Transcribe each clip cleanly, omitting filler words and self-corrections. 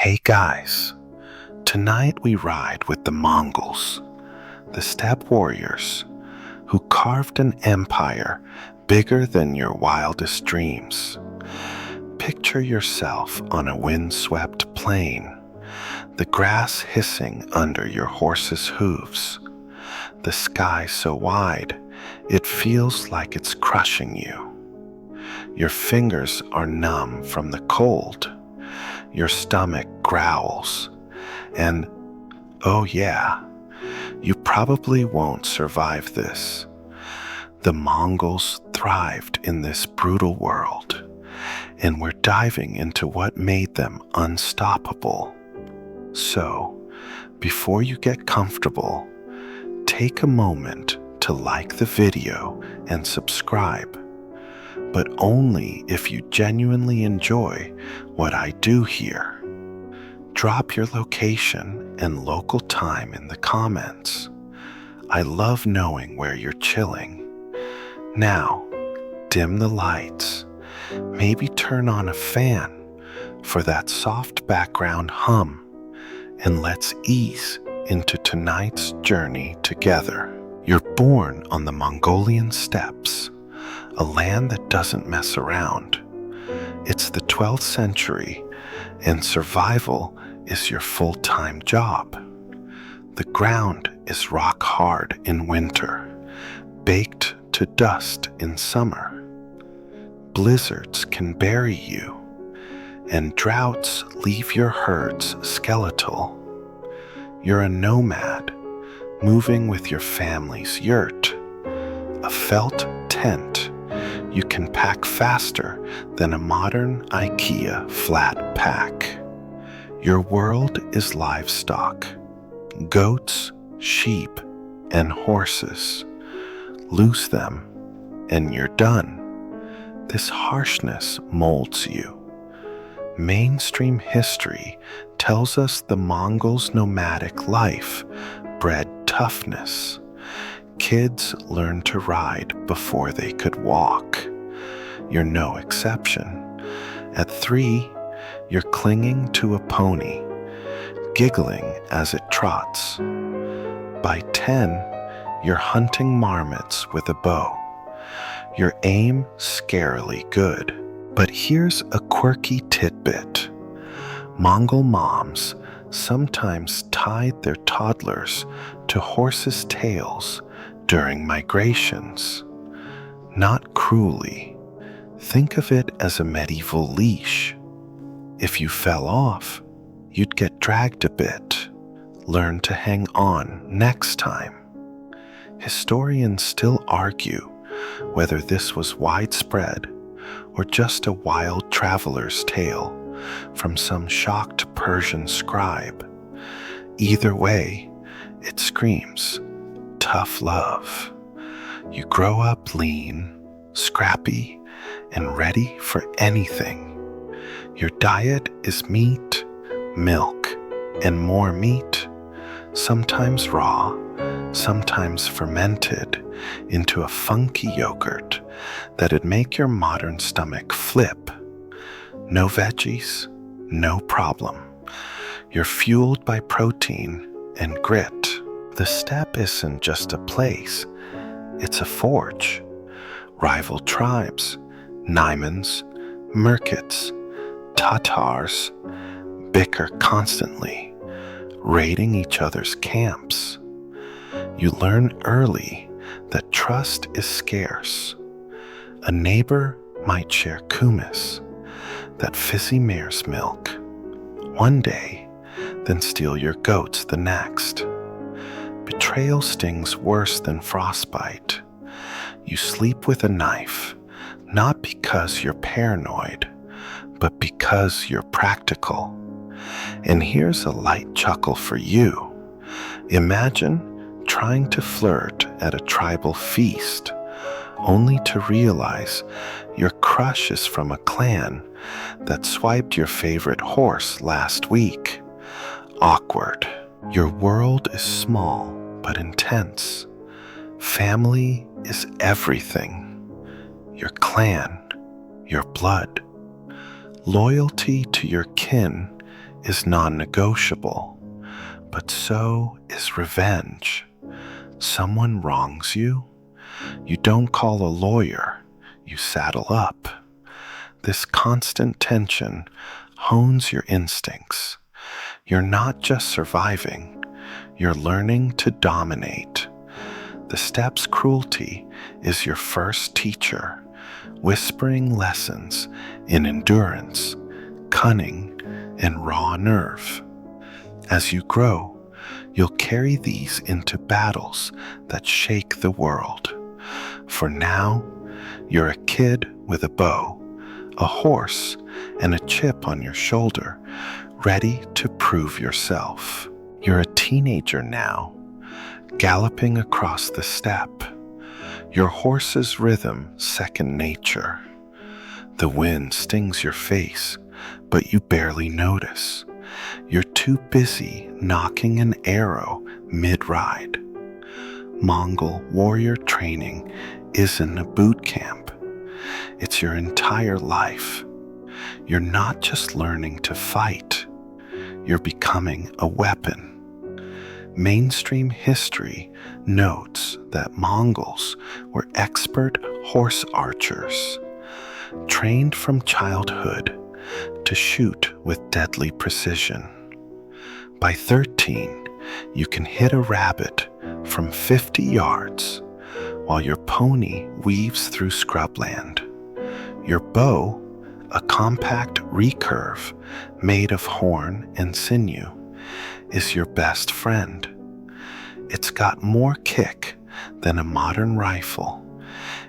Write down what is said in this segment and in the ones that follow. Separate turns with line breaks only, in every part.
Hey guys, tonight we ride with the Mongols, the steppe warriors who carved an empire bigger than your wildest dreams. Picture yourself on a windswept plain, the grass hissing under your horse's hooves, the sky so wide it feels like it's crushing you. Your fingers are numb from the cold. Your stomach growls, and oh yeah, you probably won't survive this. The Mongols thrived in this brutal world, and we're diving into what made them unstoppable. So, before you get comfortable, take a moment to like the video and subscribe, but only if you genuinely enjoy what I do here. Drop your location and local time in the comments. I love knowing where you're chilling. Now, dim the lights. Maybe turn on a fan for that soft background hum, and let's ease into tonight's journey together. You're born on the Mongolian steppes, a land that doesn't mess around. It's the 12th century, and survival is your full-time job. The ground is rock hard in winter, baked to dust in summer. Blizzards can bury you, and droughts leave your herds skeletal. You're a nomad, moving with your family's yurt, a felt tent you can pack faster than a modern IKEA flat pack. Your world is livestock, goats, sheep, and horses. Lose them, and you're done. This harshness molds you. Mainstream history tells us the Mongols' nomadic life bred toughness. Kids learned to ride before they could walk. You're no exception. At 3, you're clinging to a pony, giggling as it trots. By 10, you're hunting marmots with a bow. Your aim scarily good. But here's a quirky tidbit. Mongol moms sometimes tied their toddlers to horses' tails during migrations. Not cruelly. Think of it as a medieval leash. If you fell off, you'd get dragged a bit. Learn to hang on next time. Historians still argue whether this was widespread or just a wild traveler's tale from some shocked Persian scribe. Either way, it screams tough love. You grow up lean, scrappy, and ready for anything. Your diet is meat, milk, and more meat, sometimes raw, sometimes fermented into a funky yogurt that'd make your modern stomach flip. No veggies, no problem. You're fueled by protein and grit. The steppe isn't just a place, it's a forge. Rival tribes, Naimans, Merkits, Tatars, bicker constantly, raiding each other's camps. You learn early that trust is scarce. A neighbor might share kumis, that fizzy mare's milk, one day, then steal your goats the next. Betrayal stings worse than frostbite. You sleep with a knife, not because you're paranoid, but because you're practical. And here's a light chuckle for you. Imagine trying to flirt at a tribal feast, only to realize your crush is from a clan that swiped your favorite horse last week. Awkward. Your world is small but intense. Family is everything. Your clan, your blood. Loyalty to your kin is non-negotiable, but so is revenge. Someone wrongs you? You don't call a lawyer, you saddle up. This constant tension hones your instincts. You're not just surviving, you're learning to dominate. The stepp's cruelty is your first teacher, whispering lessons in endurance, cunning, and raw nerve. As you grow, you'll carry these into battles that shake the world. For now, you're a kid with a bow, a horse, and a chip on your shoulder, ready to prove yourself. You're a teenager now, galloping across the steppe, your horse's rhythm second nature. The wind stings your face, but you barely notice. You're too busy knocking an arrow mid-ride. Mongol warrior training isn't a boot camp. It's your entire life. You're not just learning to fight. You're becoming a weapon. Mainstream history notes that Mongols were expert horse archers, trained from childhood to shoot with deadly precision. By 13, you can hit a rabbit from 50 yards while your pony weaves through scrubland. Your bow, a compact recurve made of horn and sinew, is your best friend. It's got more kick than a modern rifle,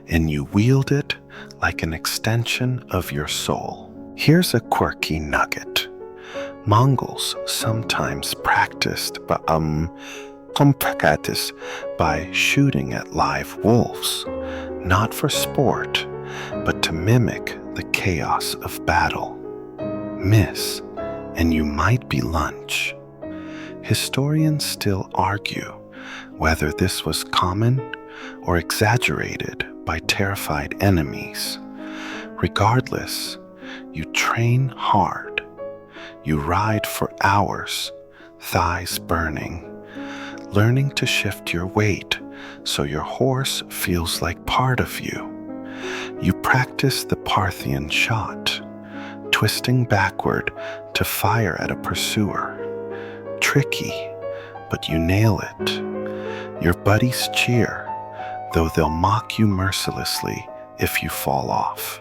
and you wield it like an extension of your soul. Here's a quirky nugget. Mongols sometimes practiced by shooting at live wolves, not for sport, but to mimic the chaos of battle. Miss, and you might be lunch. Historians still argue whether this was common or exaggerated by terrified enemies. Regardless, you train hard. You ride for hours, thighs burning, learning to shift your weight so your horse feels like part of you. You practice the Parthian shot, twisting backward to fire at a pursuer. Tricky, but you nail it. Your buddies cheer, though they'll mock you mercilessly if you fall off.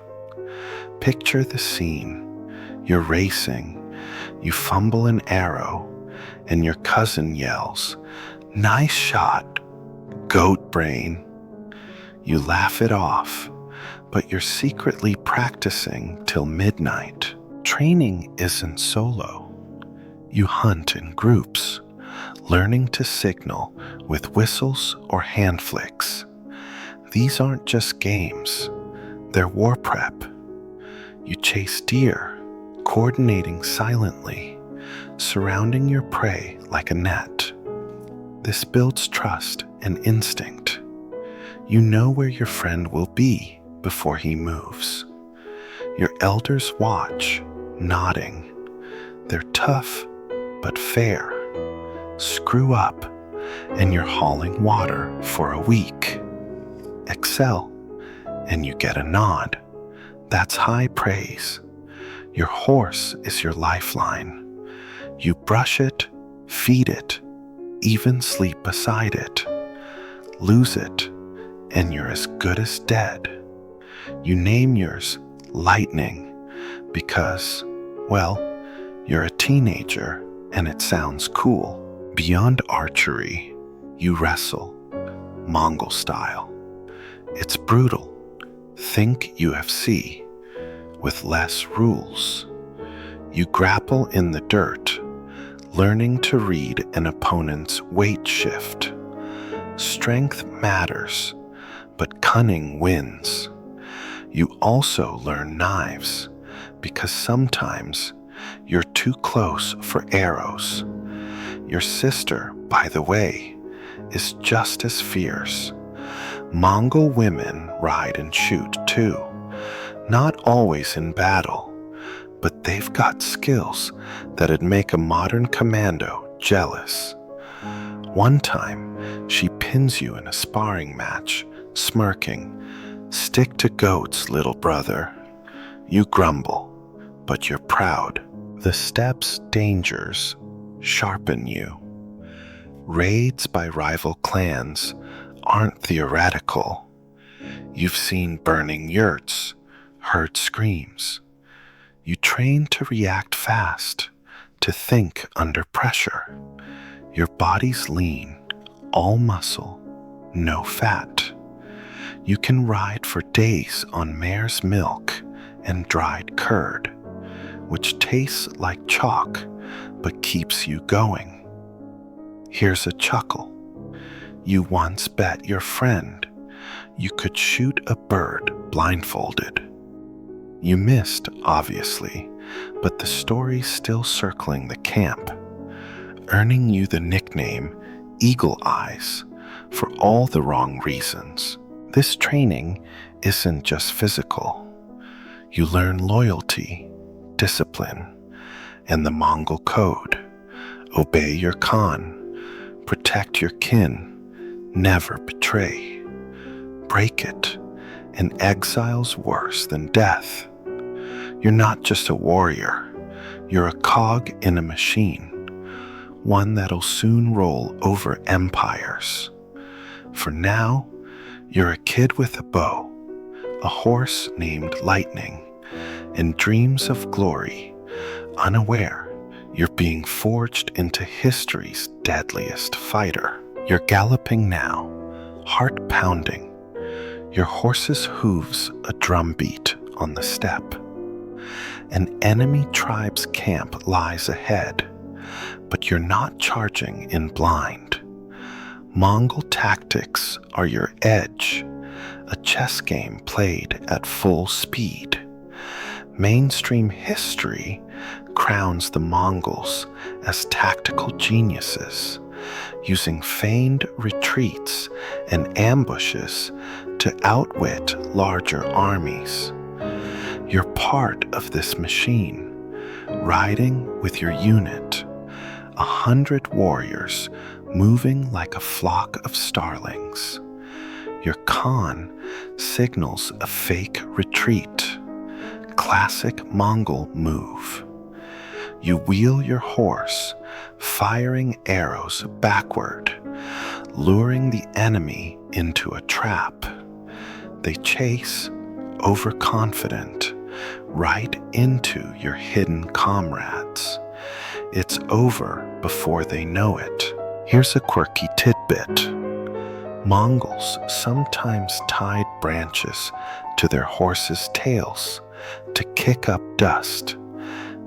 Picture the scene. You're racing, you fumble an arrow, and your cousin yells, "Nice shot, goat brain." You laugh it off, but you're secretly practicing till midnight. Training isn't solo. You hunt in groups, learning to signal with whistles or hand flicks. These aren't just games, they're war prep. You chase deer, coordinating silently, surrounding your prey like a net. This builds trust and instinct. You know where your friend will be before he moves. Your elders watch, nodding. They're tough, but fair. Screw up, and you're hauling water for a week. Excel, and you get a nod. That's high praise. Your horse is your lifeline. You brush it, feed it, even sleep beside it. Lose it, and you're as good as dead. You name yours Lightning because, well, you're a teenager and it sounds cool. Beyond archery, you wrestle, Mongol style. It's brutal. Think UFC, with less rules. You grapple in the dirt, learning to read an opponent's weight shift. Strength matters, but cunning wins. You also learn knives, because sometimes you're too close for arrows. Your sister, by the way, is just as fierce. Mongol women ride and shoot too, not always in battle, but they've got skills that'd make a modern commando jealous. One time, she pins you in a sparring match, smirking, "Stick to goats, little brother." You grumble, but you're proud. The steppes' dangers sharpen you. Raids by rival clans aren't theoretical. You've seen burning yurts, heard screams. You train to react fast, to think under pressure. Your body's lean, all muscle, no fat. You can ride for days on mare's milk and dried curd, which tastes like chalk but keeps you going. Here's a chuckle. You once bet your friend you could shoot a bird blindfolded. You missed, obviously, but the story's still circling the camp, earning you the nickname Eagle Eyes for all the wrong reasons. This training isn't just physical. You learn loyalty, discipline, and the Mongol code. Obey your Khan, protect your kin, never betray. Break it, and exile's worse than death. You're not just a warrior, you're a cog in a machine, one that'll soon roll over empires. For now, you're a kid with a bow, a horse named Lightning, and dreams of glory, unaware you're being forged into history's deadliest fighter. You're galloping now, heart pounding, your horse's hooves a drumbeat on the steppe. An enemy tribe's camp lies ahead, but you're not charging in blind. Mongol tactics are your edge, a chess game played at full speed. Mainstream history crowns the Mongols as tactical geniuses, using feigned retreats and ambushes to outwit larger armies. You're part of this machine, riding with your unit, 100 warriors moving like a flock of starlings. Your Khan signals a fake retreat, classic Mongol move. You wheel your horse, firing arrows backward, luring the enemy into a trap. They chase, overconfident, right into your hidden comrades. It's over before they know it. Here's a quirky tidbit. Mongols sometimes tied branches to their horses' tails to kick up dust,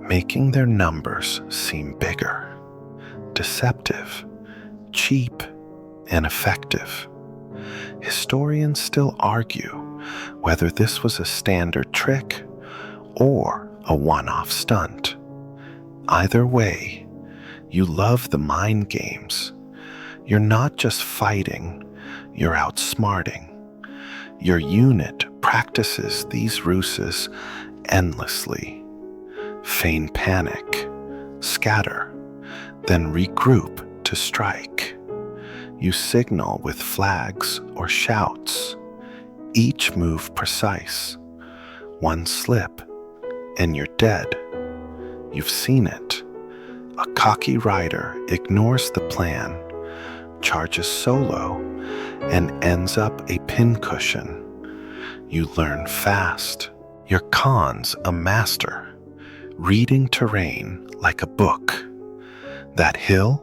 making their numbers seem bigger. Deceptive, cheap, and effective. Historians still argue whether this was a standard trick or a one-off stunt. Either way, you love the mind games. You're not just fighting, you're outsmarting. Your unit practices these ruses endlessly. Feign panic, scatter, then regroup to strike. You signal with flags or shouts, each move precise. One slip, and you're dead. You've seen it. A cocky rider ignores the plan, charges solo, and ends up a pincushion. You learn fast. Your Khan's a master, reading terrain like a book. That hill?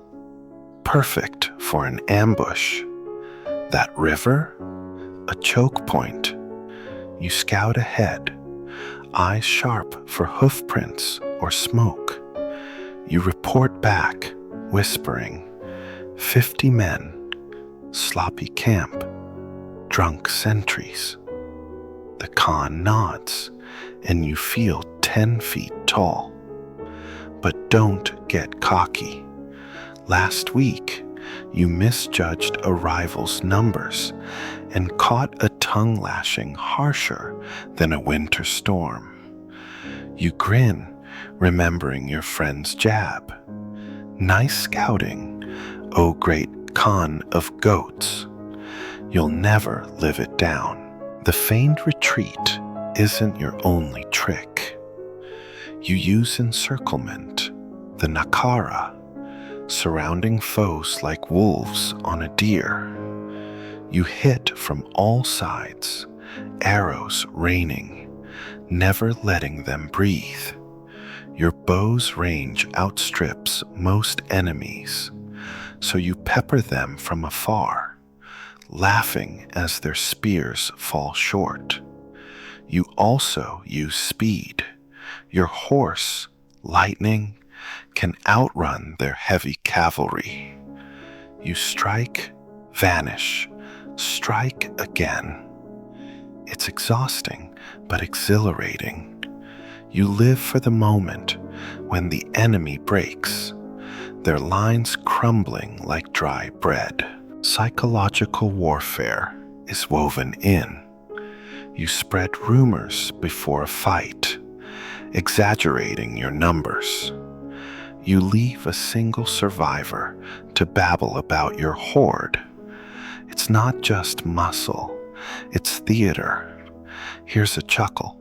Perfect for an ambush. That river? A choke point. You scout ahead, eyes sharp for hoof prints or smoke. You report back, whispering, 50 men, sloppy camp, drunk sentries. The Khan nods, and you feel 10 feet tall. But don't get cocky. Last week, you misjudged a rival's numbers and caught a tongue lashing harsher than a winter storm. You grin remembering your friend's jab. Nice scouting, O great Khan of goats. You'll never live it down. The feigned retreat isn't your only trick. You use encirclement, the nakara, surrounding foes like wolves on a deer. You hit from all sides, arrows raining, never letting them breathe. Your bow's range outstrips most enemies, so you pepper them from afar, laughing as their spears fall short. You also use speed. Your horse, lightning, can outrun their heavy cavalry. You strike, vanish, strike again. It's exhausting, but exhilarating. You live for the moment when the enemy breaks, their lines crumbling like dry bread. Psychological warfare is woven in. You spread rumors before a fight, exaggerating your numbers. You leave a single survivor to babble about your horde. It's not just muscle, it's theater. Here's a chuckle.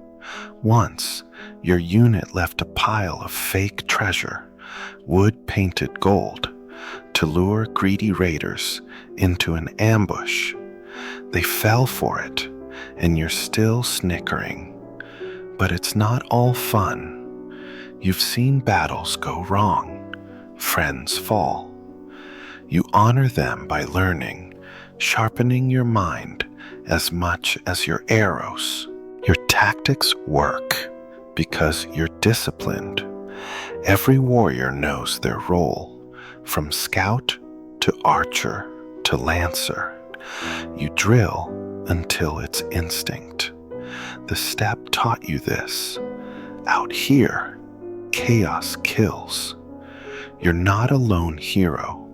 Once, your unit left a pile of fake treasure, wood-painted gold, to lure greedy raiders into an ambush. They fell for it, and you're still snickering. But it's not all fun. You've seen battles go wrong, friends fall. You honor them by learning, sharpening your mind as much as your arrows. Your tactics work because you're disciplined. Every warrior knows their role, from scout to archer to lancer. You drill until it's instinct. The steppe taught you this. Out here, chaos kills. You're not a lone hero.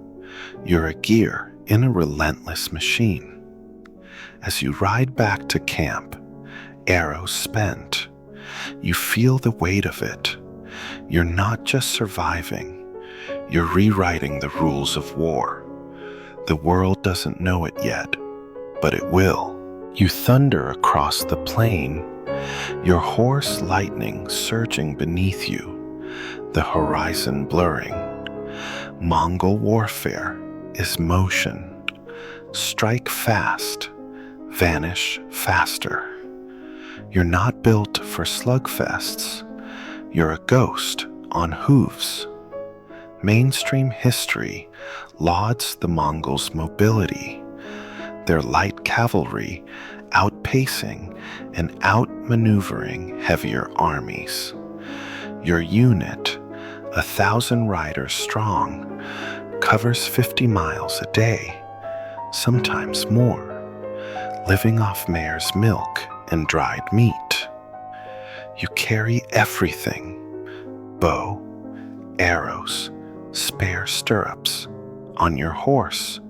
You're a gear in a relentless machine. As you ride back to camp, arrows spent, you feel the weight of it. You're not just surviving, you're rewriting the rules of war. The world doesn't know it yet, but it will. You thunder across the plain, your horse lightning surging beneath you, the horizon blurring. Mongol warfare is motion. Strike fast, vanish faster. You're not built for slugfests. You're a ghost on hooves. Mainstream history lauds the Mongols' mobility, their light cavalry outpacing and outmaneuvering heavier armies. Your unit, 1,000 riders strong, covers 50 miles a day, sometimes more, living off mare's milk and dried meat. You carry everything: bow, arrows, spare stirrups, on your horse.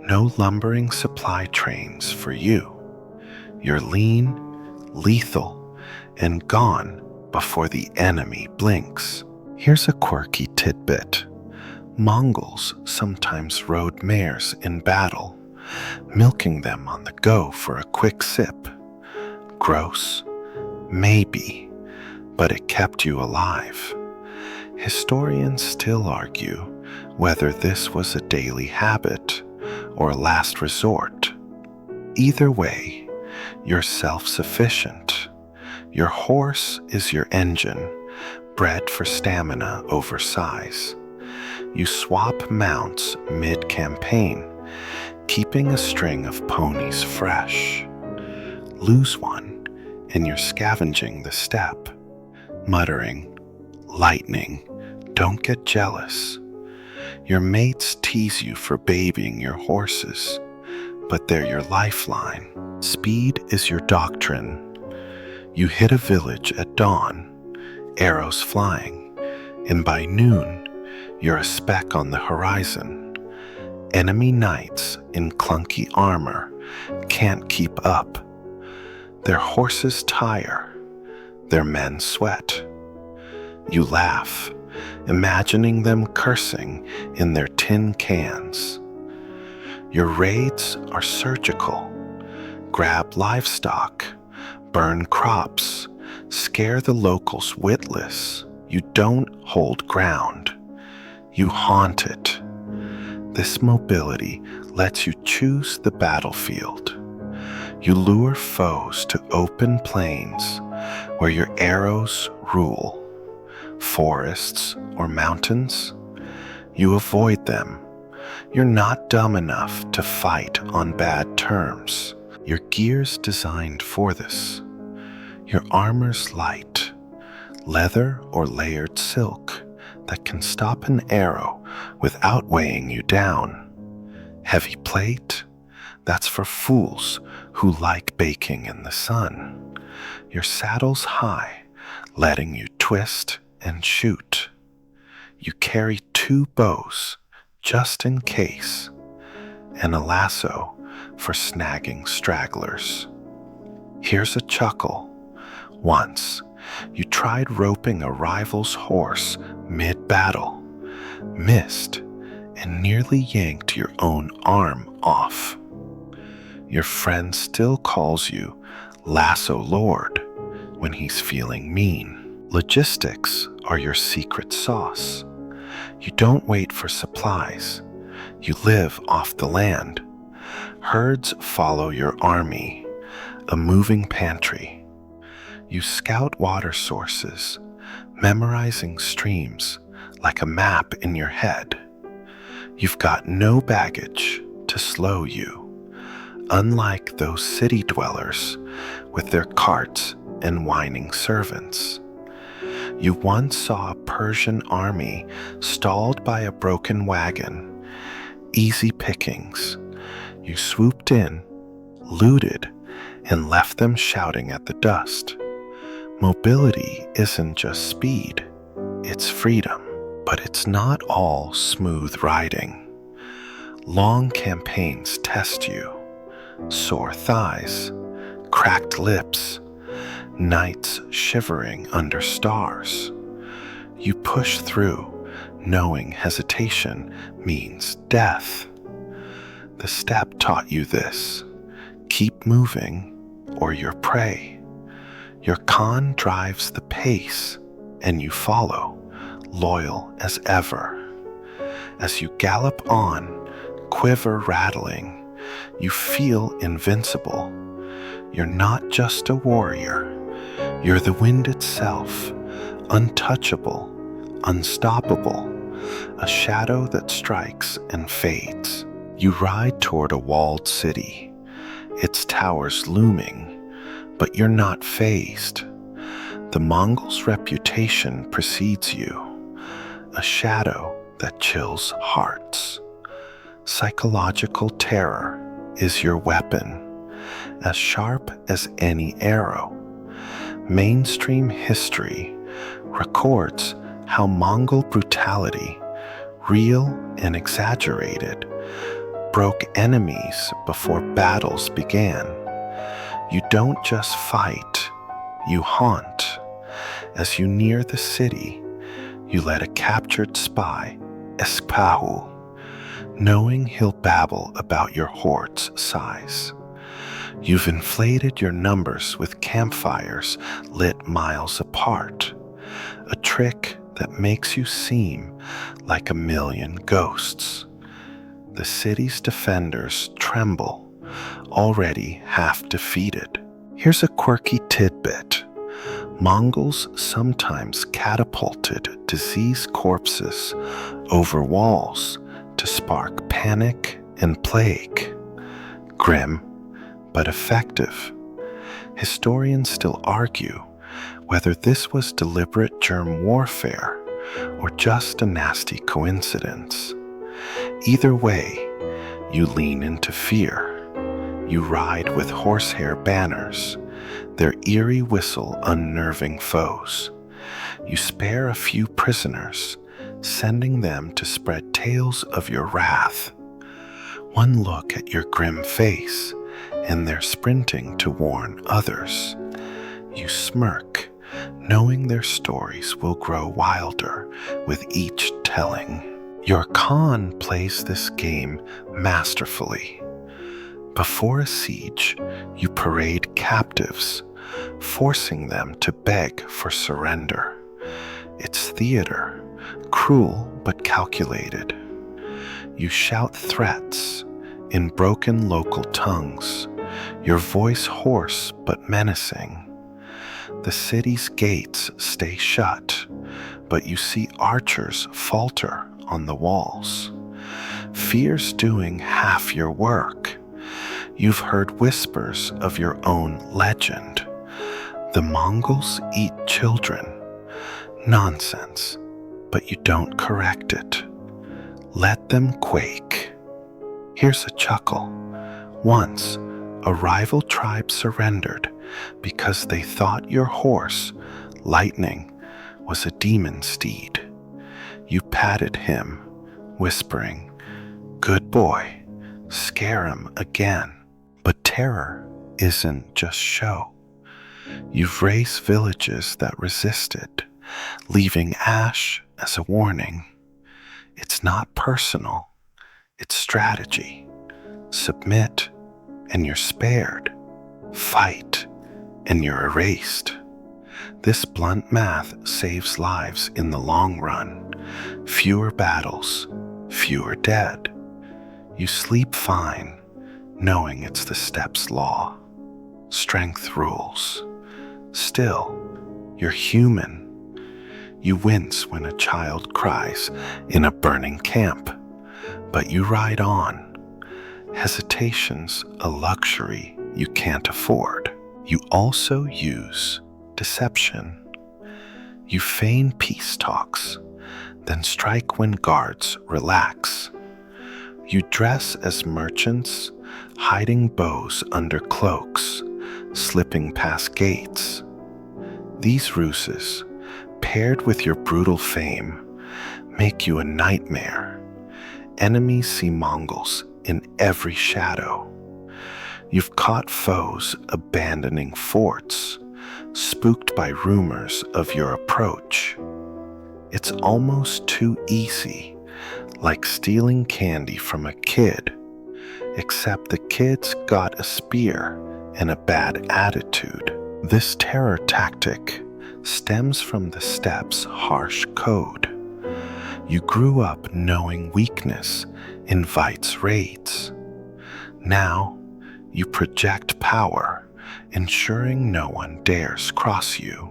No lumbering supply trains for you. You're lean, lethal, and gone before the enemy blinks. Here's a quirky tidbit. Mongols sometimes rode mares in battle, milking them on the go for a quick sip. Gross? Maybe, but it kept you alive. Historians still argue whether this was a daily habit or a last resort. Either way, you're self-sufficient. Your horse is your engine, bred for stamina over size. You swap mounts mid-campaign, keeping a string of ponies fresh. Lose one, and you're scavenging the steppe, muttering, "Lightning, don't get jealous." Your mates tease you for babying your horses, but they're your lifeline. Speed is your doctrine. You hit a village at dawn, arrows flying, and by noon, you're a speck on the horizon. Enemy knights in clunky armor can't keep up. Their horses tire, their men sweat. You laugh, imagining them cursing in their tin cans. Your raids are surgical. Grab livestock, burn crops, scare the locals witless. You don't hold ground. You haunt it. This mobility lets you choose the battlefield. You lure foes to open plains where your arrows rule. Forests or mountains, you avoid them. You're not dumb enough to fight on bad terms. Your gear's designed for this. Your armor's light, leather or layered silk that can stop an arrow without weighing you down. Heavy plate, that's for fools who like baking in the sun. Your saddle's high, letting you twist and shoot. You carry 2 bows just in case, and a lasso for snagging stragglers. Here's a chuckle. Once, you tried roping a rival's horse mid-battle, missed, and nearly yanked your own arm off. Your friend still calls you Lasso Lord when he's feeling mean. Logistics are your secret sauce. You don't wait for supplies. You live off the land. Herds follow your army, a moving pantry. You scout water sources, memorizing streams like a map in your head. You've got no baggage to slow you, unlike those city dwellers with their carts and whining servants. You once saw a Persian army stalled by a broken wagon. Easy pickings. You swooped in, looted, and left them shouting at the dust. Mobility isn't just speed, it's freedom. But it's not all smooth riding. Long campaigns test you. Sore thighs, cracked lips, nights shivering under stars. You push through, knowing hesitation means death. The step taught you this. Keep moving, or you're prey. Your Khan drives the pace, and you follow, loyal as ever. As you gallop on, quiver rattling, you feel invincible. You're not just a warrior. You're the wind itself, untouchable, unstoppable, a shadow that strikes and fades. You ride toward a walled city, its towers looming, but you're not fazed. The Mongols' reputation precedes you, a shadow that chills hearts. Psychological terror is your weapon, as sharp as any arrow. Mainstream history records how Mongol brutality, real and exaggerated, broke enemies before battles began. You don't just fight, you haunt. As you near the city, you let a captured spy escape, knowing he'll babble about your horde's size. You've inflated your numbers with campfires lit miles apart, a trick that makes you seem like a million ghosts. The city's defenders tremble, already half defeated. Here's a quirky tidbit. Mongols sometimes catapulted diseased corpses over walls to spark panic and plague. Grim, but effective. Historians still argue whether this was deliberate germ warfare or just a nasty coincidence. Either way, you lean into fear. You ride with horsehair banners, their eerie whistle unnerving foes. You spare a few prisoners, sending them to spread tales of your wrath. One look at your grim face, and they're sprinting to warn others. You smirk, knowing their stories will grow wilder with each telling. Your Khan plays this game masterfully. Before a siege, you parade captives, forcing them to beg for surrender. It's theater, cruel but calculated. You shout threats in broken local tongues, your voice hoarse but menacing. The city's gates stay shut, but you see archers falter on the walls. Fear's doing half your work. You've heard whispers of your own legend. The Mongols eat children. Nonsense, but you don't correct it. Let them quake. Here's a chuckle. Once, a rival tribe surrendered because they thought your horse, Lightning, was a demon steed. You patted him, whispering, "Good boy, scare him again." But terror isn't just show. You've razed villages that resisted, leaving ash as a warning. It's not personal, it's strategy. Submit, and you're spared. Fight, and you're erased. This blunt math saves lives in the long run. Fewer battles, fewer dead. You sleep fine, knowing it's the steppes law. Strength rules. Still, you're human. You wince when a child cries in a burning camp, but you ride on. Hesitation's a luxury you can't afford. You also use deception. You feign peace talks, then strike when guards relax. You dress as merchants, hiding bows under cloaks, slipping past gates. These ruses, paired with your brutal fame, make you a nightmare. Enemies see Mongols in every shadow. You've caught foes abandoning forts, spooked by rumors of your approach. It's almost too easy, like stealing candy from a kid, except the kid's got a spear and a bad attitude. This terror tactic stems from the steppes' harsh code. You grew up knowing weakness invites raids. Now, you project power, ensuring no one dares cross you.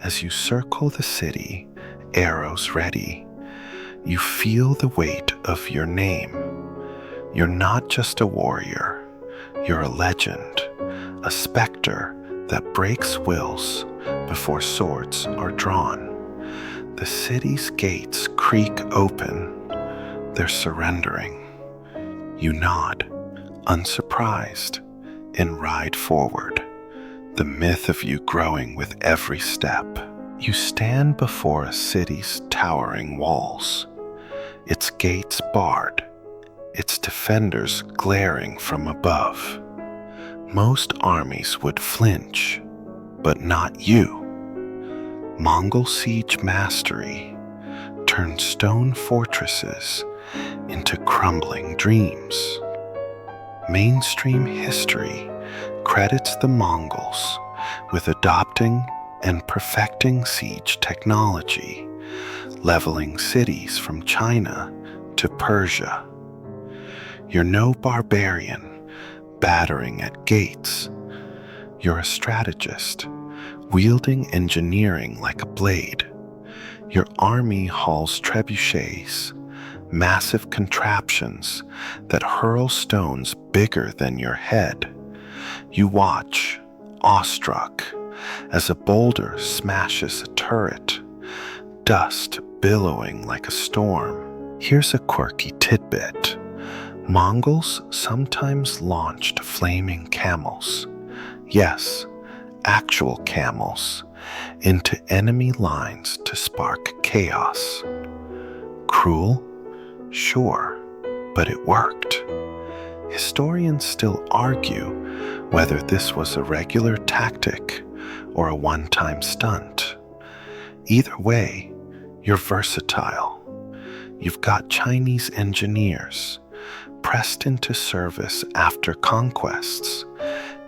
As you circle the city, arrows ready, you feel the weight of your name. You're not just a warrior, you're a legend, a specter that breaks wills before swords are drawn. The city's gates creak open. They're surrendering. You nod, unsurprised, and ride forward, the myth of you growing with every step. You stand before a city's towering walls, its gates barred, its defenders glaring from above. Most armies would flinch, but not you. Mongol siege mastery turned stone fortresses into crumbling dreams. Mainstream history credits the Mongols with adopting and perfecting siege technology, leveling cities from China to Persia. You're no barbarian battering at gates. You're a strategist, wielding engineering like a blade. Your army hauls trebuchets, massive contraptions that hurl stones bigger than your head. You watch, awestruck, as a boulder smashes a turret, dust billowing like a storm. Here's a quirky tidbit. Mongols sometimes launched flaming camels. Yes, actual camels, into enemy lines to spark chaos. Cruel? Sure, but it worked. Historians still argue whether this was a regular tactic or a one-time stunt. Either way, you're versatile. You've got Chinese engineers pressed into service after conquests,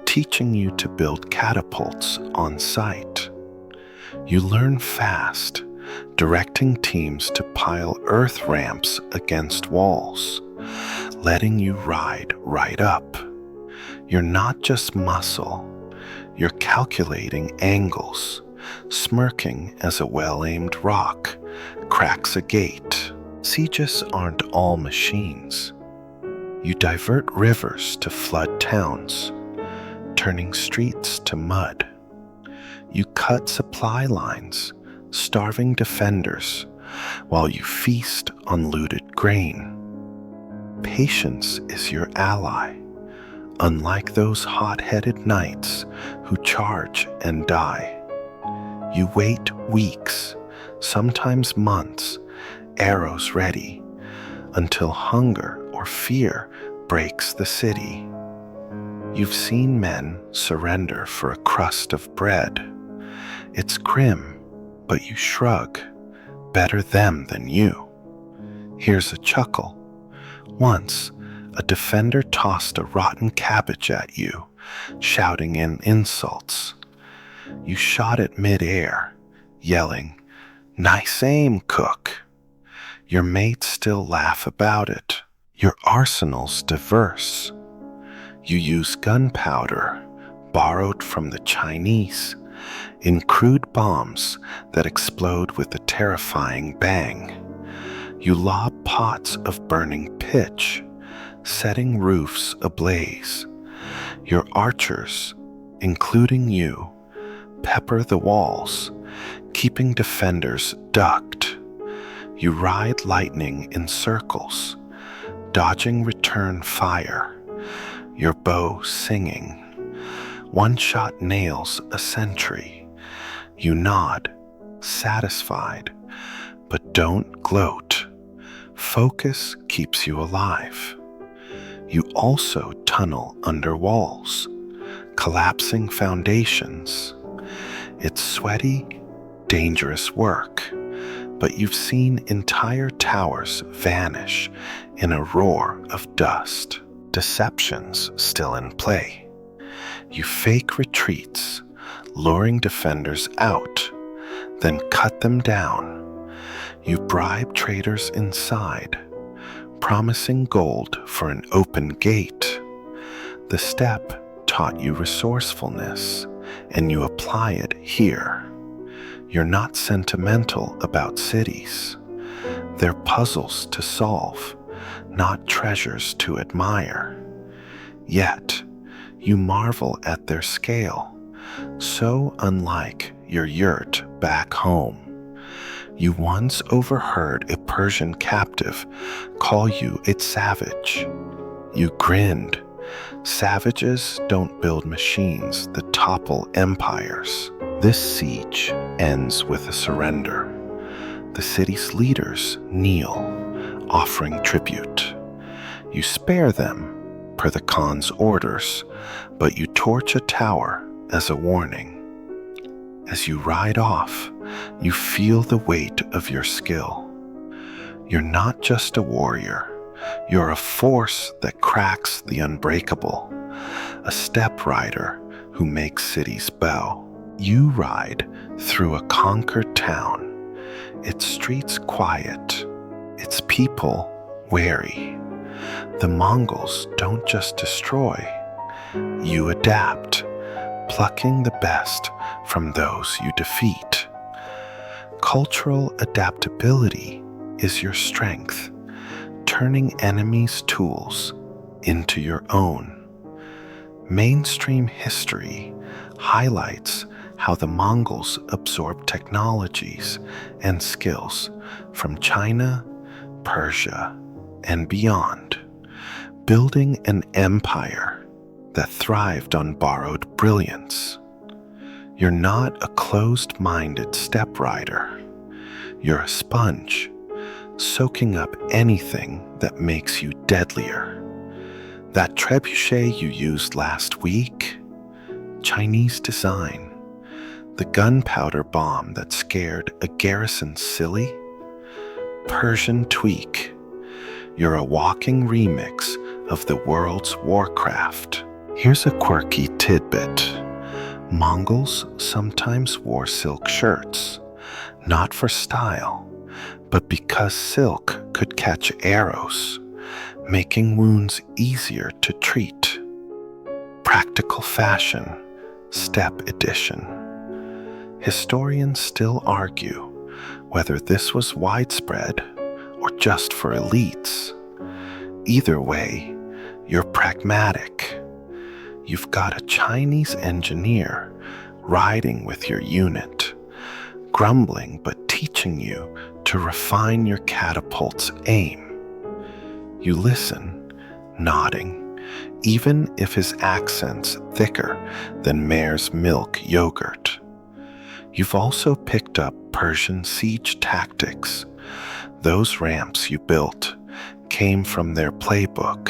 teaching you to build catapults on site. You learn fast, directing teams to pile earth ramps against walls, letting you ride right up. You're not just muscle, you're calculating angles, smirking as a well-aimed rock cracks a gate. Sieges aren't all machines. You divert rivers to flood towns, turning streets to mud. You cut supply lines, starving defenders, while you feast on looted grain. Patience is your ally, unlike those hot-headed knights who charge and die. You wait weeks, sometimes months, arrows ready, until hunger or fear breaks the city. You've seen men surrender for a crust of bread. It's grim, but you shrug. Better them than you. Here's a chuckle. Once, a defender tossed a rotten cabbage at you, shouting in insults. You shot it mid-air, yelling, "Nice aim, cook." Your mates still laugh about it. Your arsenal's diverse. You use gunpowder, borrowed from the Chinese, in crude bombs that explode with a terrifying bang. You lob pots of burning pitch, setting roofs ablaze. Your archers, including you, pepper the walls, keeping defenders ducked. You ride lightning in circles, dodging return fire, your bow singing. One shot nails a sentry. You nod, satisfied, but don't gloat. Focus keeps you alive. You also tunnel under walls, collapsing foundations. It's sweaty, dangerous work, but you've seen entire towers vanish in a roar of dust. Deception's still in play. You fake retreats, luring defenders out, then cut them down. You bribe traders inside, promising gold for an open gate. The step taught you resourcefulness, and you apply it here. You're not sentimental about cities. They're puzzles to solve, not treasures to admire. Yet, you marvel at their scale, so unlike your yurt back home. You once overheard a Persian captive call you a savage. You grinned. Savages don't build machines that topple empires. This siege ends with a surrender. The city's leaders kneel, offering tribute. You spare them, per the Khan's orders, but you torch a tower as a warning. As you ride off, you feel the weight of your skill. You're not just a warrior, you're a force that cracks the unbreakable, a step rider who makes cities bow. You ride through a conquered town, its streets quiet, its people wary. The Mongols don't just destroy, you adapt, plucking the best from those you defeat. Cultural adaptability is your strength, turning enemies' tools into your own. Mainstream history highlights how the Mongols absorbed technologies and skills from China, Persia, and beyond, building an empire that thrived on borrowed brilliance. You're not a closed-minded step rider. You're a sponge, soaking up anything that makes you deadlier. That trebuchet you used last week, Chinese design, The gunpowder bomb that scared a garrison silly? Persian tweak. You're a walking remix of the world's Warcraft. Here's a quirky tidbit. Mongols sometimes wore silk shirts, not for style, but because silk could catch arrows, making wounds easier to treat. Practical fashion, steppe edition. Historians still argue whether this was widespread or just for elites. Either way, you're pragmatic. You've got a Chinese engineer riding with your unit, grumbling but teaching you to refine your catapult's aim. You listen, nodding, even if his accent's thicker than mare's milk yogurt. You've also picked up Persian siege tactics. Those ramps you built came from their playbook.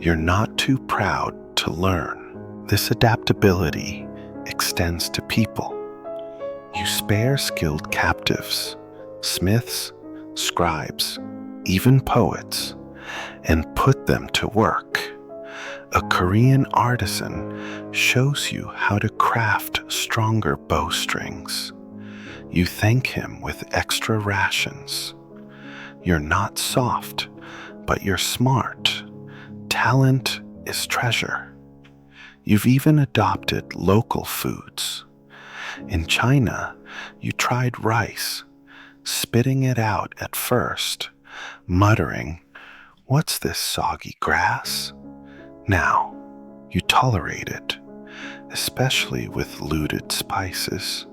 You're not too proud to learn. This adaptability extends to people. You spare skilled captives, smiths, scribes, even poets, and put them to work. A Korean artisan shows you how to craft stronger bowstrings. You thank him with extra rations. You're not soft, but you're smart. Talent is treasure. You've even adopted local foods. In China, you tried rice, spitting it out at first, muttering, "What's this soggy grass?" Now, you tolerate it, especially with looted spices.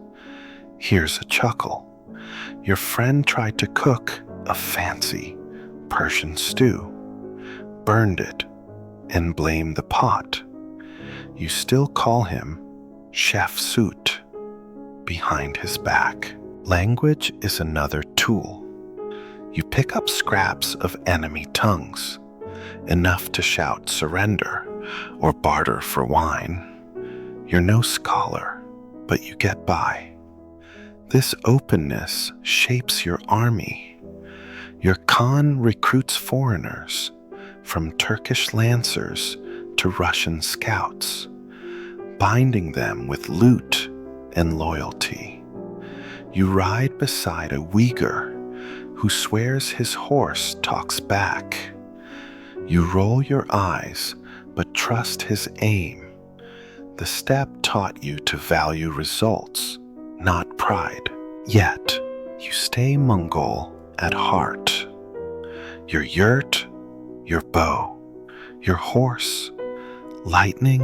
Here's a chuckle. Your friend tried to cook a fancy Persian stew, burned it, and blamed the pot. You still call him Chef Soot behind his back. Language is another tool. You pick up scraps of enemy tongues, enough to shout surrender or barter for wine. You're no scholar, but you get by. This openness shapes your army. Your Khan recruits foreigners, from Turkish lancers to Russian scouts, binding them with loot and loyalty. You ride beside a Uyghur who swears his horse talks back. You roll your eyes, but trust his aim. The steppe taught you to value results, not pride. Yet, you stay Mongol at heart. Your yurt, your bow, your horse, lightning,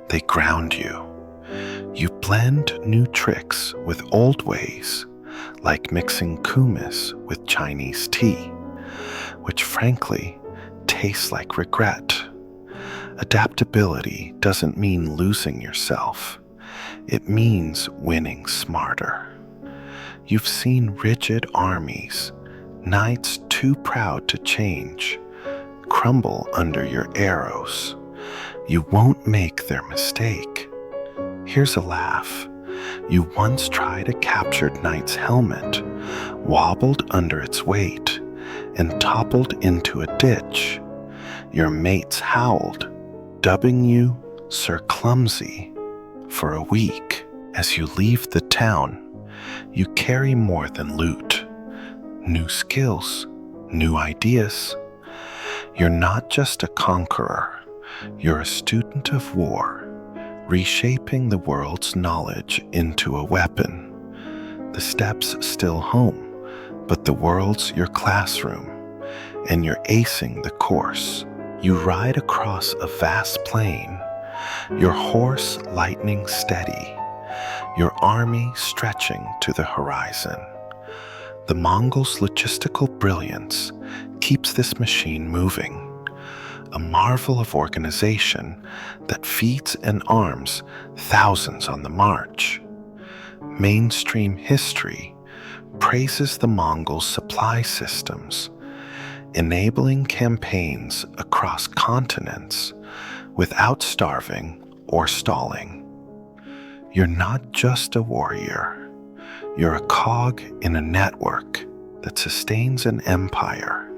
they ground you. You blend new tricks with old ways, like mixing kumis with Chinese tea, which frankly tastes like regret. Adaptability doesn't mean losing yourself. It means winning smarter. You've seen rigid armies, knights too proud to change, crumble under your arrows. You won't make their mistake. Here's a laugh. You once tried a captured knight's helmet, wobbled under its weight, and toppled into a ditch. Your mates howled, dubbing you Sir Clumsy. For a week, as you leave the town, you carry more than loot. New skills, new ideas. You're not just a conqueror, you're a student of war, reshaping the world's knowledge into a weapon. The steppes still home, but the world's your classroom, and you're acing the course. You ride across a vast plain, your horse lightning steady, your army stretching to the horizon. The Mongols' logistical brilliance keeps this machine moving, a marvel of organization that feeds and arms thousands on the march. Mainstream history praises the Mongols' supply systems, enabling campaigns across continents without starving or stalling. You're not just a warrior. You're a cog in a network that sustains an empire.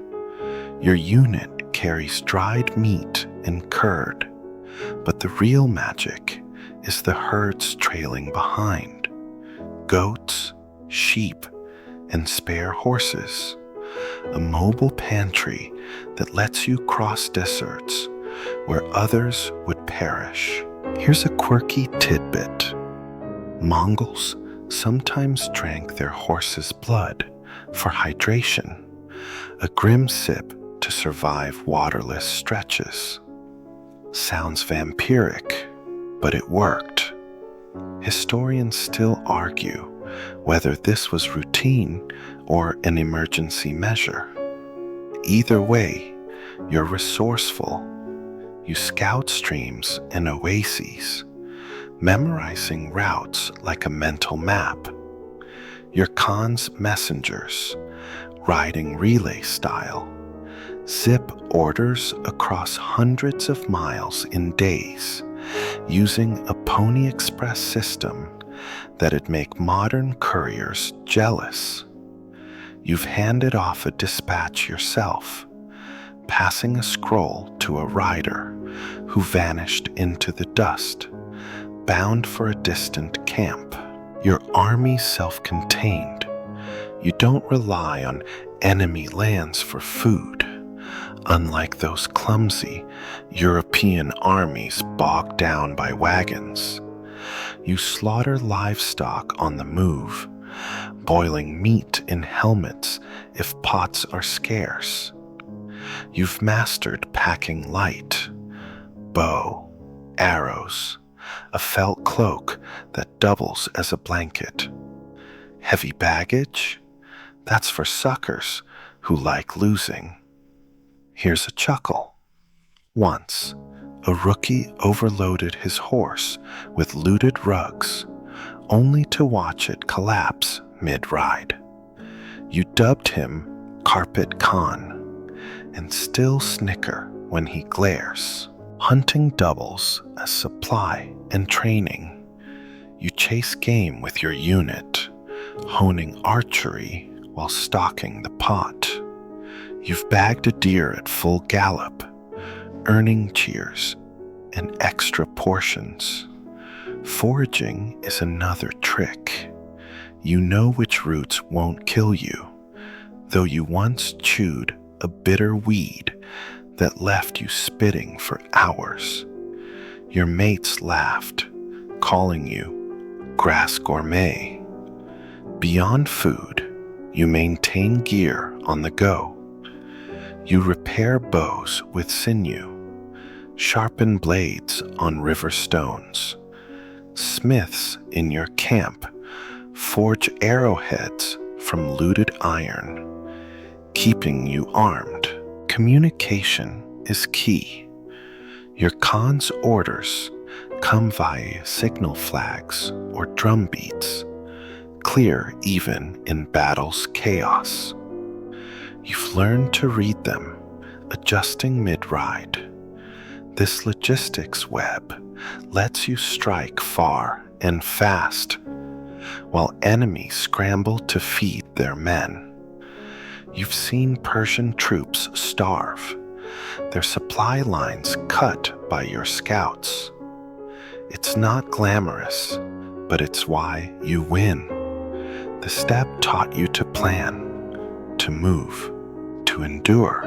Your unit carries dried meat and curd, but the real magic is the herds trailing behind. Goats, sheep, and spare horses. A mobile pantry that lets you cross deserts where others would perish. Here's a quirky tidbit. Mongols sometimes drank their horse's blood for hydration, a grim sip to survive waterless stretches. Sounds vampiric, but it worked. Historians still argue whether this was routine or an emergency measure. Either way, you're resourceful. You scout streams and oases, memorizing routes like a mental map. You're Khan's messengers, riding relay style. Zip orders across hundreds of miles in days, using a Pony Express system that'd make modern couriers jealous. You've handed off a dispatch yourself, passing a scroll to a rider who vanished into the dust, bound for a distant camp. Your army's self-contained. You don't rely on enemy lands for food, unlike those clumsy European armies bogged down by wagons. You slaughter livestock on the move, boiling meat in helmets if pots are scarce. You've mastered packing light, bow, arrows, a felt cloak that doubles as a blanket. Heavy baggage? That's for suckers who like losing. Here's a chuckle. Once, a rookie overloaded his horse with looted rugs, only to watch it collapse mid-ride. You dubbed him Carpet Khan, and still snicker when he glares. Hunting doubles as supply and training. You chase game with your unit, honing archery while stalking the pot. You've bagged a deer at full gallop, earning cheers and extra portions. Foraging is another trick. You know which roots won't kill you, though you once chewed a bitter weed that left you spitting for hours. Your mates laughed, calling you grass gourmet. Beyond food, you maintain gear on the go. You repair bows with sinew, sharpen blades on river stones. Smiths in your camp forge arrowheads from looted iron, keeping you armed. Communication is key. Your Khan's orders come via signal flags or drum beats, clear even in battle's chaos. You've learned to read them, adjusting mid-ride. This logistics web lets you strike far and fast, while enemies scramble to feed their men. You've seen Persian troops starve, their supply lines cut by your scouts. It's not glamorous, but it's why you win. The steppe taught you to plan, to move, to endure.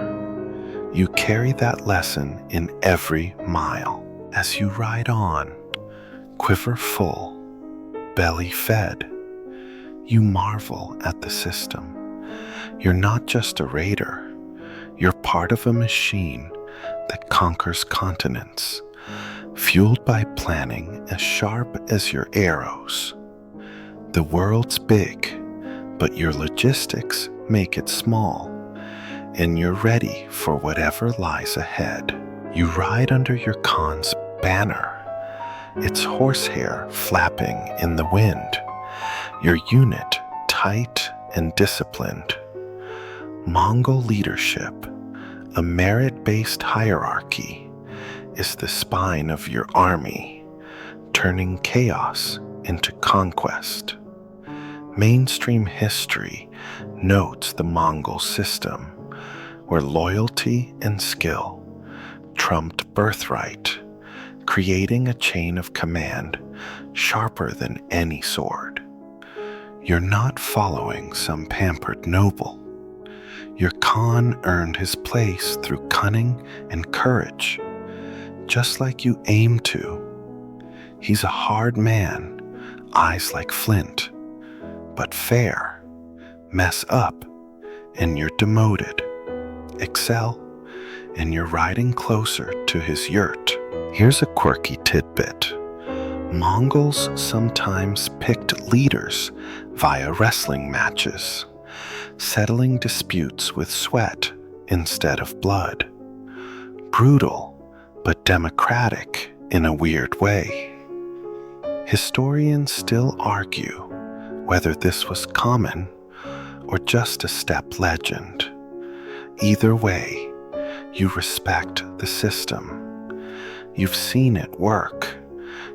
You carry that lesson in every mile. As you ride on, quiver full, belly fed, you marvel at the system. You're not just a raider, you're part of a machine that conquers continents, fueled by planning as sharp as your arrows. The world's big, but your logistics make it small, and you're ready for whatever lies ahead. You ride under your Khan's banner, its horsehair flapping in the wind, your unit tight and disciplined. Mongol leadership, a merit-based hierarchy, is the spine of your army, turning chaos into conquest. Mainstream history notes the Mongol system, where loyalty and skill trumped birthright, creating a chain of command sharper than any sword. You're not following some pampered noble. Your Khan earned his place through cunning and courage, just like you aim to. He's a hard man, eyes like flint, but fair. Mess up, and you're demoted. Excel, and you're riding closer to his yurt. Here's a quirky tidbit. Mongols sometimes picked leaders via wrestling matches, settling disputes with sweat instead of blood. Brutal, but democratic in a weird way. Historians still argue whether this was common or just a steppe legend. Either way, you respect the system. You've seen it work.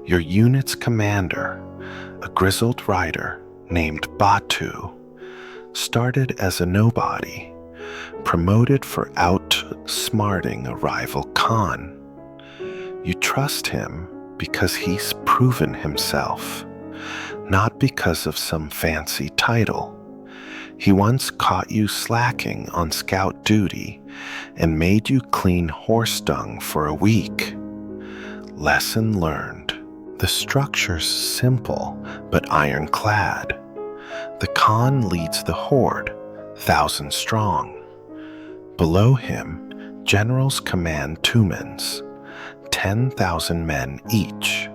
Your unit's commander, a grizzled rider named Batu, started as a nobody, promoted for outsmarting a rival Khan. You trust him because he's proven himself, not because of some fancy title. He once caught you slacking on scout duty and made you clean horse dung for a week. Lesson learned. The structure's simple but ironclad. The Khan leads the horde, 1,000 strong. Below him, generals command tumens, 10,000 men each.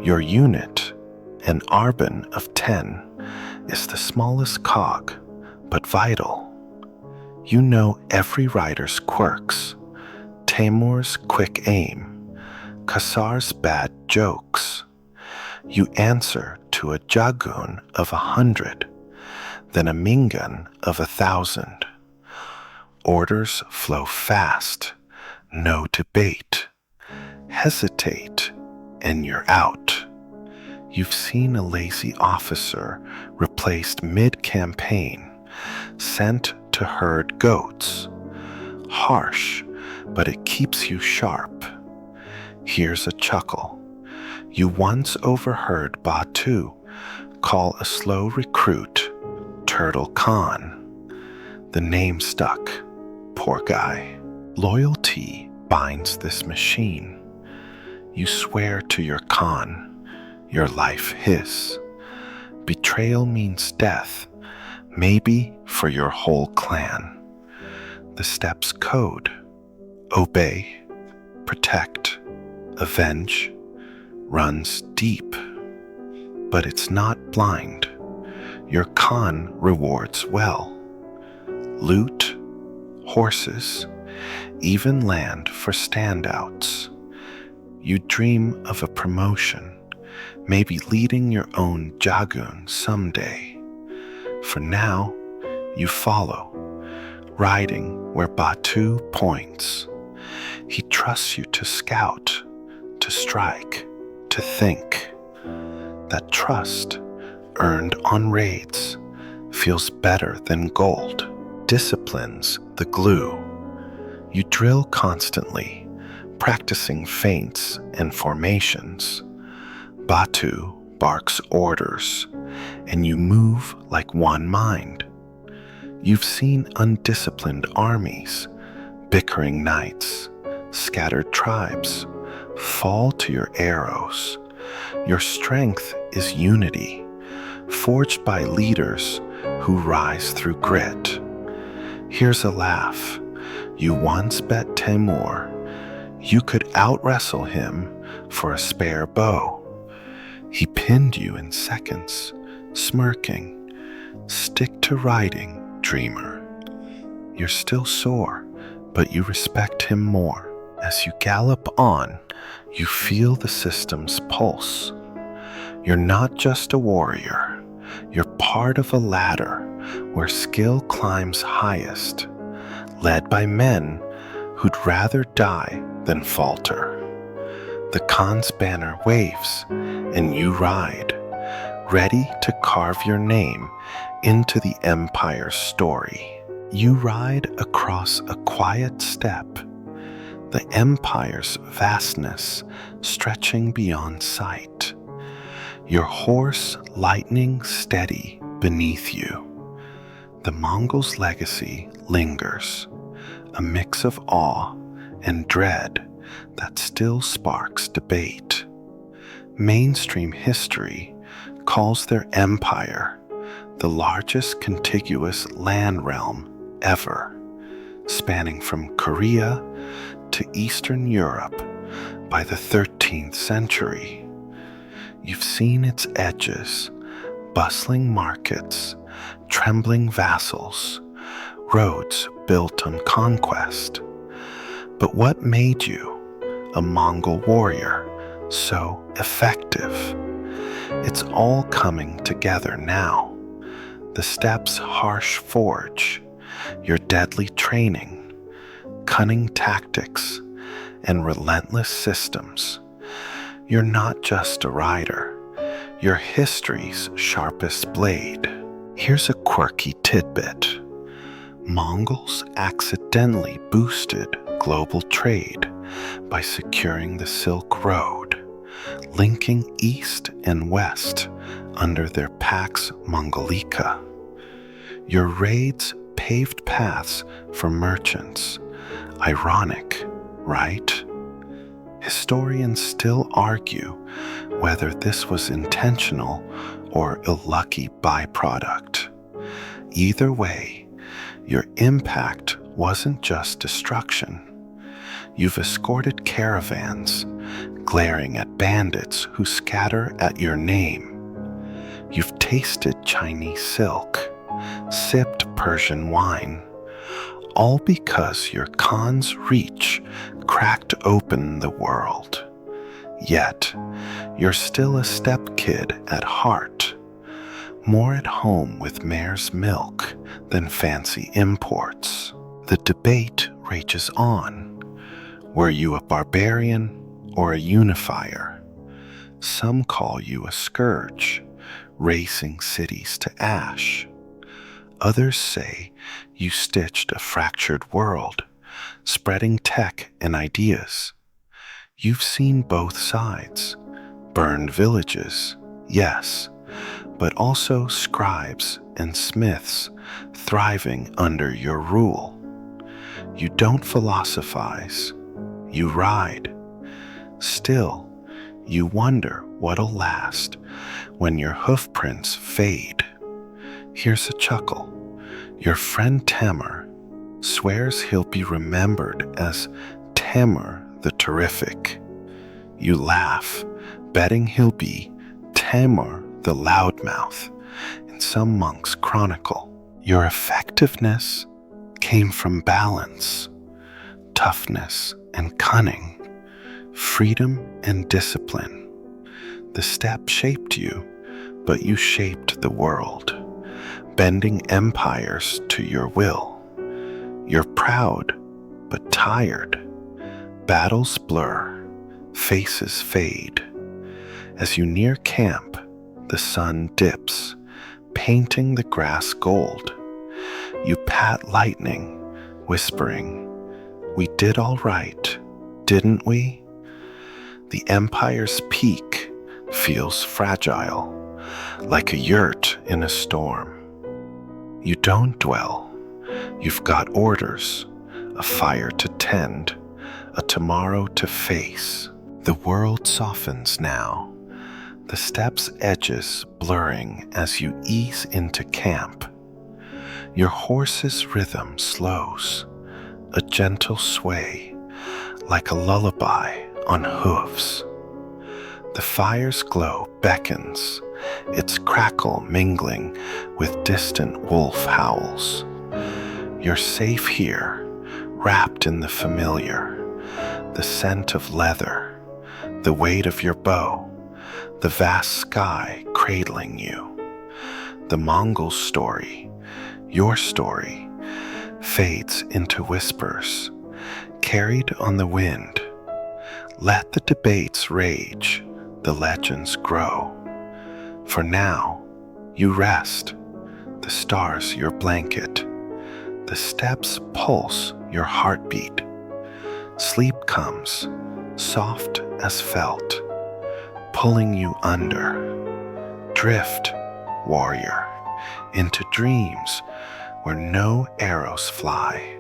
Your unit, an arban of 10, is the smallest cog, but vital. You know every rider's quirks, Taimur's quick aim, Kasar's bad jokes. You answer to a Jagun of 100, then a Mingan of 1,000. Orders flow fast, no debate. Hesitate, and you're out. You've seen a lazy officer replaced mid-campaign, sent to herd goats. Harsh, but it keeps you sharp. Here's a chuckle. You once overheard Batu call a slow recruit Turtle Khan. The name stuck. Poor guy. Loyalty binds this machine. You swear to your Khan, your life his. Betrayal means death, maybe for your whole clan. The steppes code: obey, protect, avenge, runs deep. But it's not blind. Your Khan rewards well. Loot, horses, even land for standouts. You dream of a promotion, maybe leading your own Jagun someday. For now, you follow, riding where Batu points. He trusts you to scout, to strike, to think. That trust, earned on raids, feels better than gold. Discipline's the glue. You drill constantly, practicing feints and formations. Batu barks orders, and you move like one mind. You've seen undisciplined armies, bickering knights, scattered tribes, fall to your arrows. Your strength is unity, forged by leaders who rise through grit. Here's a laugh. You once bet Taimur you could out-wrestle him for a spare bow. He pinned you in seconds, smirking. Stick to riding, dreamer. You're still sore, but you respect him more. As you gallop on, you feel the system's pulse. You're not just a warrior. You're part of a ladder where skill climbs highest, led by men who'd rather die than falter. The Khan's banner waves, and you ride, ready to carve your name into the empire's story. You ride across a quiet steppe, the empire's vastness stretching beyond sight, your horse lightning steady beneath you. The Mongols' legacy lingers, a mix of awe and dread that still sparks debate. Mainstream history calls their empire the largest contiguous land realm ever, spanning from Korea to Eastern Europe by the 13th century. You've seen its edges, bustling markets, trembling vassals, roads built on conquest. But what made you, a Mongol warrior, so effective? It's all coming together now. The steppe's harsh forge, your deadly training, cunning tactics, and relentless systems. You're not just a rider, you're history's sharpest blade. Here's a quirky tidbit. Mongols accidentally boosted global trade by securing the Silk Road, linking east and west under their Pax Mongolica. Your raids paved paths for merchants. Ironic, right? Historians still argue whether this was intentional or a lucky byproduct. Either way, your impact wasn't just destruction. You've escorted caravans, glaring at bandits who scatter at your name. You've tasted Chinese silk, sipped Persian wine, all because your Khan's reach cracked open the world. Yet, you're still a steppe kid at heart, more at home with mare's milk than fancy imports. The debate rages on. Were you a barbarian or a unifier? Some call you a scourge, racing cities to ash. Others say you stitched a fractured world, spreading tech and ideas. You've seen both sides. Burned villages, yes, but also scribes and smiths thriving under your rule. You don't philosophize, you ride. Still, you wonder what'll last when your hoofprints fade. Here's a chuckle. Your friend Tamer swears he'll be remembered as Tamer the Terrific. You laugh, betting he'll be Tamer the Loudmouth in some monk's chronicle. Your effectiveness came from balance, toughness and cunning, freedom and discipline. The steppe shaped you, but you shaped the world, bending empires to your will. You're proud, but tired. Battles blur, faces fade. As you near camp, the sun dips, painting the grass gold. You pat lightning, whispering, "We did all right, didn't we?" The empire's peak feels fragile, like a yurt in a storm. You don't dwell. You've got orders, a fire to tend, a tomorrow to face. The world softens now, the steppe's edges blurring as you ease into camp. Your horse's rhythm slows, a gentle sway, like a lullaby on hooves. The fire's glow beckons, its crackle mingling with distant wolf howls. You're safe here, wrapped in the familiar, the scent of leather, the weight of your bow, the vast sky cradling you. The Mongol story, your story, fades into whispers, carried on the wind. Let the debates rage, the legends grow. For now, you rest, the stars your blanket, the steppes pulse your heartbeat. Sleep comes, soft as felt, pulling you under. Drift, warrior, into dreams where no arrows fly.